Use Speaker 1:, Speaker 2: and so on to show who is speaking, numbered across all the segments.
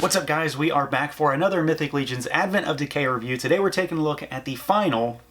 Speaker 1: What's up, guys? We are back for another Mythic Legions Advent of Decay review. Today we're taking a look at the final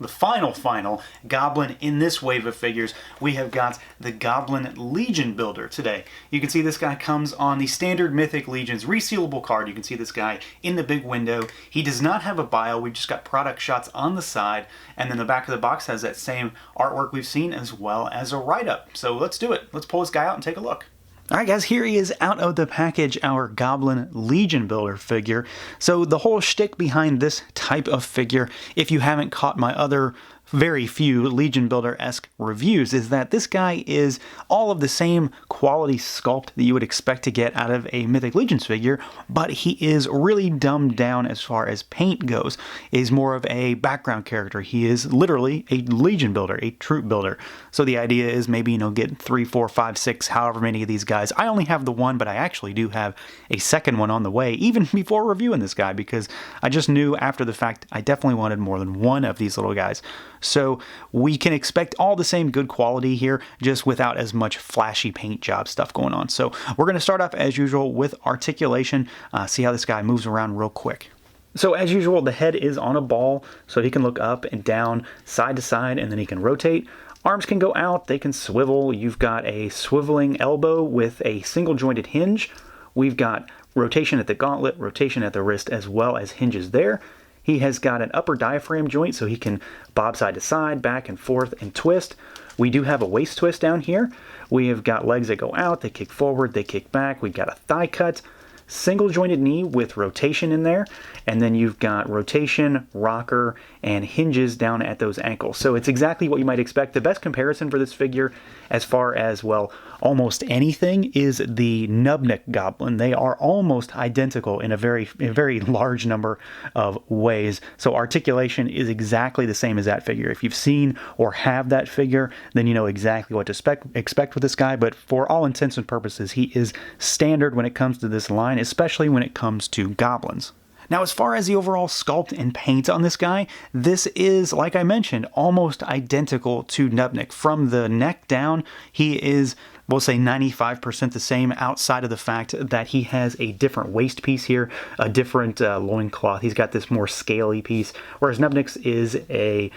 Speaker 1: Goblin in this wave of figures. We have got the Goblin Legion Builder today. You can see this guy comes on the standard Mythic Legions resealable card. You can see this guy in the big window. He does not have a bio. We've just got product shots on the side, and then the back of the box has that same artwork we've seen as well as a write-up. So let's do it. Let's pull this guy out and take a look. Alright guys, here he is out of the package, our Goblin Legion Builder figure. So the whole shtick behind this type of figure, if you haven't caught my other very few Legion Builder-esque reviews, is that this guy is all of the same quality sculpt that you would expect to get out of a Mythic Legions figure, but he is really dumbed down as far as paint goes. He's more of a background character. He is literally a Legion Builder, a troop builder. So the idea is maybe, get 3, 4, 5, 6, however many of these guys. I only have the one, but I actually do have a second one on the way, even before reviewing this guy, because I just knew after the fact I definitely wanted more than one of these little guys. So we can expect all the same good quality here, just without as much flashy paint job stuff going on. So we're going to start off as usual with articulation, see how this guy moves around real quick. So as usual, the head is on a ball, so he can look up and down, side to side, and then he can rotate. Arms can go out, they can swivel. You've got a swiveling elbow with a single jointed hinge. We've got rotation at the gauntlet, rotation at the wrist, as well as hinges there. He has got an upper diaphragm joint, so he can bob side to side, back and forth, and twist. We do have a waist twist down here. We have got legs that go out, they kick forward, they kick back. We've got a thigh cut, single jointed knee with rotation in there, and then you've got rotation, rocker, and hinges down at those ankles. So it's exactly what you might expect. The best comparison for this figure, as far as, well, almost anything, is the Nubnik Goblin. They are almost identical in a very large number of ways. So articulation is exactly the same as that figure. If you've seen or have that figure, then you know exactly what to expect with this guy. But for all intents and purposes, he is standard when it comes to this line, especially when it comes to goblins. Now, as far as the overall sculpt and paint on this guy, this is, like I mentioned, almost identical to Nubnik. From the neck down, he is, we'll say, 95% the same, outside of the fact that he has a different waist piece here, a different loincloth. He's got this more scaly piece, whereas Nubnik's is a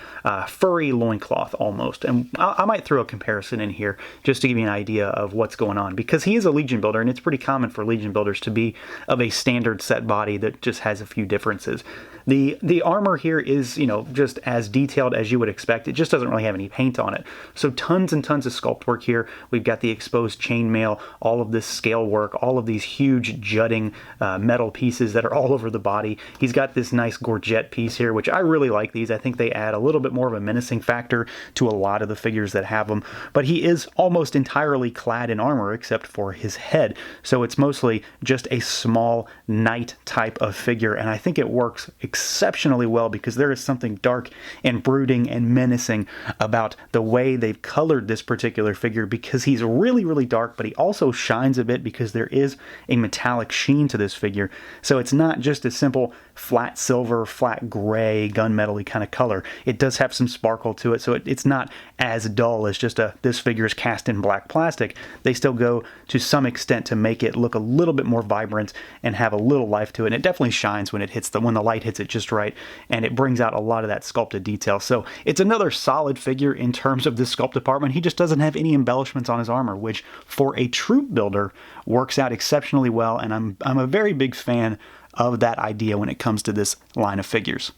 Speaker 1: furry loincloth almost. And I might throw a comparison in here just to give you an idea of what's going on, because he is a Legion Builder, and it's pretty common for Legion Builders to be of a standard set body that just has a few differences. The armor here is, just as detailed as you would expect. It just doesn't really have any paint on it. So tons and tons of sculpt work here. We've got the exposed chainmail, all of this scale work, all of these huge jutting metal pieces that are all over the body. He's got this nice gorget piece here, which I really like these. I think they add a little bit more of a menacing factor to a lot of the figures that have them. But he is almost entirely clad in armor except for his head. So it's mostly just a small knight type of figure, and I think it works exceptionally well because there is something dark and brooding and menacing about the way they've colored this particular figure, because he's really dark, but he also shines a bit because there is a metallic sheen to this figure. So it's not just a simple flat silver, flat gray, gunmetal-y kind of color. It does have some sparkle to it, so it's not as dull as just this figure is cast in black plastic. They still go to some extent to make it look a little bit more vibrant and have a little life to it. And it definitely shines when the light hits it just right, and it brings out a lot of that sculpted detail. So it's another solid figure in terms of the sculpt department. He just doesn't have any embellishments on his armor, which for a troop builder works out exceptionally well, and I'm a very big fan of that idea when it comes to this line of figures.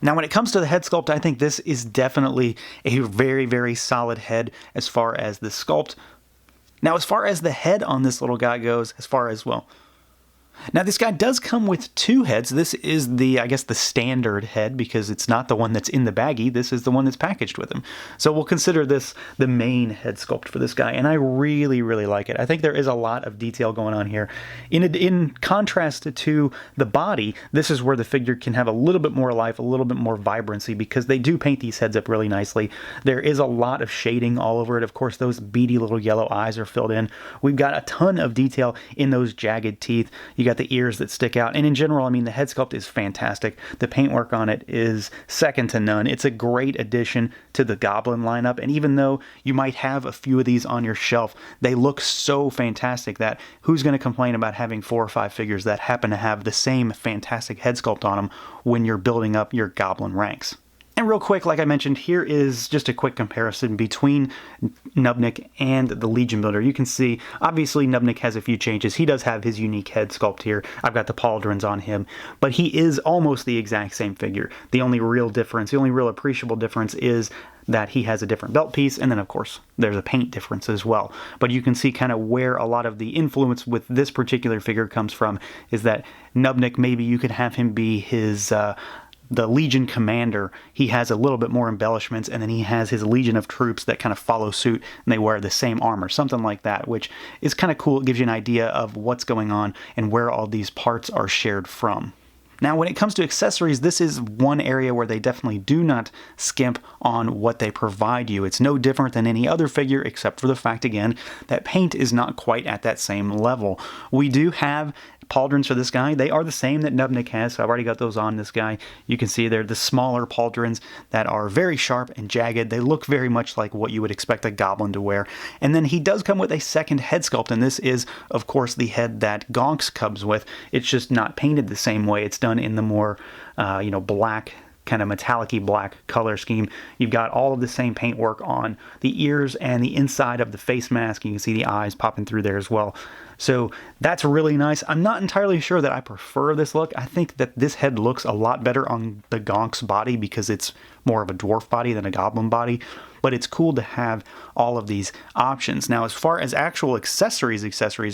Speaker 1: Now, when it comes to the head sculpt, I think this is definitely a very solid head as far as the sculpt. Now, as far as the head on this little guy goes, now this guy does come with two heads. This is I guess the standard head, because it's not the one that's in the baggie. This is the one that's packaged with him. So we'll consider this the main head sculpt for this guy, and I really like it. I think there is a lot of detail going on here. In contrast to the body, this is where the figure can have a little bit more life, a little bit more vibrancy, because they do paint these heads up really nicely. There is a lot of shading all over it. Of course, those beady little yellow eyes are filled in. We've got a ton of detail in those jagged teeth. You got the ears that stick out. And in general, I mean, the head sculpt is fantastic. The paintwork on it is second to none. It's a great addition to the Goblin lineup. And even though you might have a few of these on your shelf, they look so fantastic that who's going to complain about having 4 or 5 figures that happen to have the same fantastic head sculpt on them when you're building up your Goblin ranks? And real quick, like I mentioned, here is just a quick comparison between Nubnik and the Legion Builder. You can see, obviously, Nubnik has a few changes. He does have his unique head sculpt here. I've got the pauldrons on him, but he is almost the exact same figure. The only real difference, the only real appreciable difference is that he has a different belt piece, and then, of course, there's a paint difference as well. But you can see kind of where a lot of the influence with this particular figure comes from, is that Nubnik, maybe you could have him be his... the Legion commander. He has a little bit more embellishments, and then he has his Legion of troops that kind of follow suit, and they wear the same armor, something like that, which is kind of cool. It gives you an idea of what's going on and where all these parts are shared from. Now, when it comes to accessories, this is one area where they definitely do not skimp on what they provide you. It's no different than any other figure, except for the fact, again, that paint is not quite at that same level. We do have pauldrons for this guy. They are the same that Nubnik has, so I've already got those on this guy. You can see they're the smaller pauldrons that are very sharp and jagged. They look very much like what you would expect a Goblin to wear. And then he does come with a second head sculpt, and this is, of course, the head that Gonks comes with. It's just not painted the same way. It's done in the more, black, kind of metallic-y black color scheme. You've got all of the same paintwork on the ears and the inside of the face mask. You can see the eyes popping through there as well. So that's really nice. I'm not entirely sure that I prefer this look. I think that this head looks a lot better on the Gonks body because it's more of a dwarf body than a Goblin body. But it's cool to have all of these options. Now, as far as actual accessories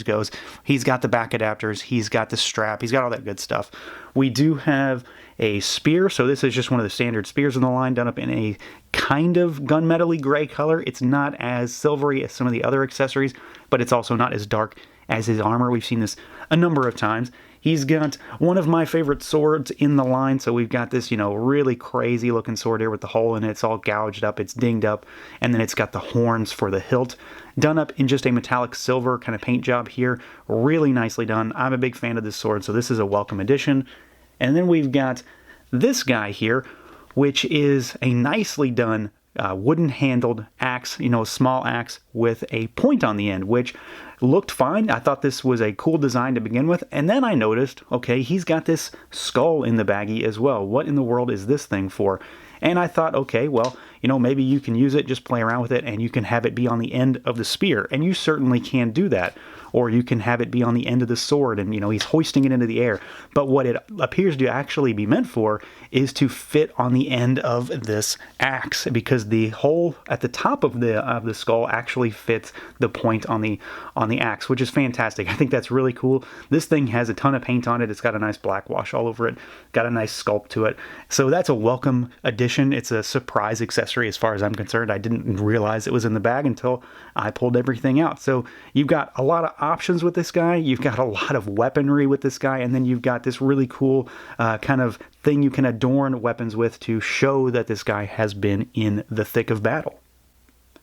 Speaker 1: goes, he's got the back adapters, he's got the strap, he's got all that good stuff. We do have a spear, so this is just one of the standard spears in the line, done up in a kind of gunmetal-y gray color. It's not as silvery as some of the other accessories, but it's also not as dark as his armor. We've seen this a number of times. He's got one of my favorite swords in the line, so we've got this, really crazy looking sword here with the hole in it. It's all gouged up, it's dinged up, and then it's got the horns for the hilt, done up in just a metallic silver kind of paint job here. Really nicely done. I'm a big fan of this sword, so this is a welcome addition. And then we've got this guy here, which is a nicely done wooden-handled axe, a small axe with a point on the end, which looked fine. I thought this was a cool design to begin with, and then I noticed, okay, he's got this skull in the baggie as well. What in the world is this thing for? And I thought, okay, well, maybe you can use it, just play around with it, and you can have it be on the end of the spear, and you certainly can do that. Or you can have it be on the end of the sword, and he's hoisting it into the air. But what it appears to actually be meant for is to fit on the end of this axe, because the hole at the top of the skull actually fits the point on the axe, which is fantastic. I think that's really cool. This thing has a ton of paint on it. It's got a nice black wash all over it. Got a nice sculpt to it. So that's a welcome addition. It's a surprise accessory as far as I'm concerned. I didn't realize it was in the bag until I pulled everything out. So you've got a lot of options with this guy. You've got a lot of weaponry with this guy, and then you've got this really cool kind of thing you can adorn weapons with to show that this guy has been in the thick of battle.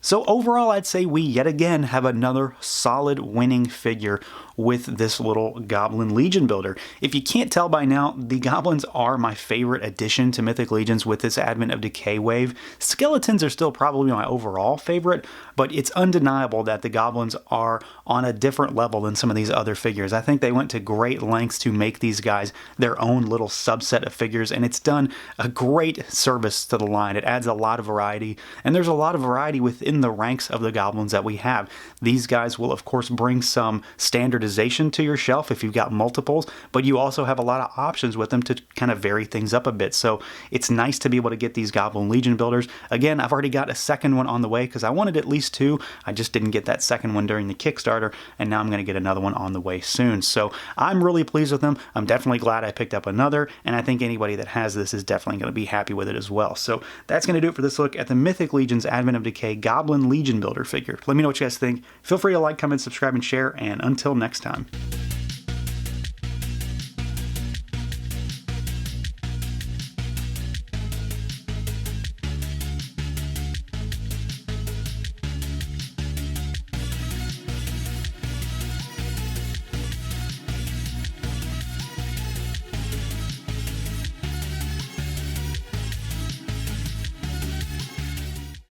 Speaker 1: So overall, I'd say we yet again have another solid winning figure with this little Goblin Legion builder. If you can't tell by now, the Goblins are my favorite addition to Mythic Legions with this advent of Decay wave. Skeletons are still probably my overall favorite, but it's undeniable that the Goblins are on a different level than some of these other figures. I think they went to great lengths to make these guys their own little subset of figures, and it's done a great service to the line. It adds a lot of variety, and there's a lot of variety within the ranks of the Goblins that we have. These guys will, of course, bring some standardization to your shelf if you've got multiples, but you also have a lot of options with them to kind of vary things up a bit. So it's nice to be able to get these Goblin Legion builders. Again, I've already got a second one on the way because I wanted at least 2. I just didn't get that second one during the Kickstarter, and now I'm going to get another one on the way soon. So I'm really pleased with them. I'm definitely glad I picked up another, and I think anybody that has this is definitely going to be happy with it as well. So that's going to do it for this look at the Mythic Legion's Advent of Decay Goblin Legion builder figure. Let me know what you guys think. Feel free to like, comment, subscribe, and share, and until next time.